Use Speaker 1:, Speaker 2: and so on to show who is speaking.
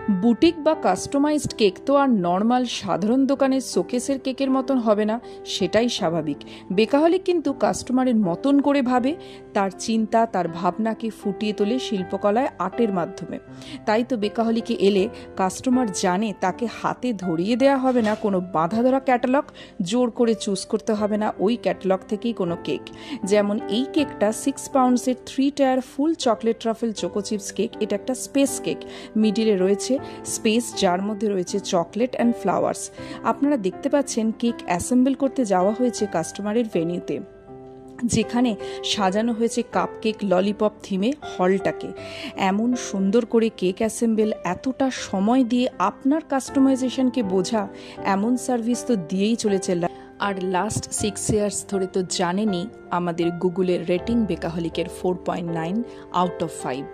Speaker 1: Boutique বা customised cake তো আর normal সাধারণ দোকানের শোকেসের কেকের মতন হবে না, সেটাই স্বাভাবিক। বেকাহলিক কিন্তু কাস্টমারের মতন করে ভাবে, তার চিন্তা তার ভাবনাকে ফুটিয়ে তোলে শিল্পকলায় আর্টের মাধ্যমে। তাই তো বেকাহলিকে এলে কাস্টমার জানে তাকে হাতে ধরিয়ে দেওয়া হবে না কোনো বাঁধা ধরা ক্যাটালগ, জোর করে চুজ করতে হবে না ওই ক্যাটালগ থেকেই কোনো কেক। যেমন এই কেকটা 6 পাউন্ডসের 3 tier full chocolate truffle choco chips cake. এটা একটা স্পেস কেক, মিডিলে রয়েছে স্পেস যার মধ্যে রয়েছে চকলেট অ্যান্ড ফ্লাওয়ার্স। আপনারা দেখতে পাচ্ছেন কেক অ্যাসেম্বল করতে যাওয়া হয়েছে কাস্টমারের ভেনিউতে, যেখানে সাজানো হয়েছে কাপকেক ললিপপ থিমে হলটাকে। এমন সুন্দর করে কেক অ্যাসেম্বল, এতটা সময় দিয়ে আপনার কাস্টমাইজেশনকে বোঝা, এমন সার্ভিস তো দিয়েই চলেছে। আর লাস্ট 6 ইয়ার্স ধরে তো জানেনই আমাদের গুগলের রেটিং বেকাহলিকের 4.9 আউট অফ 5।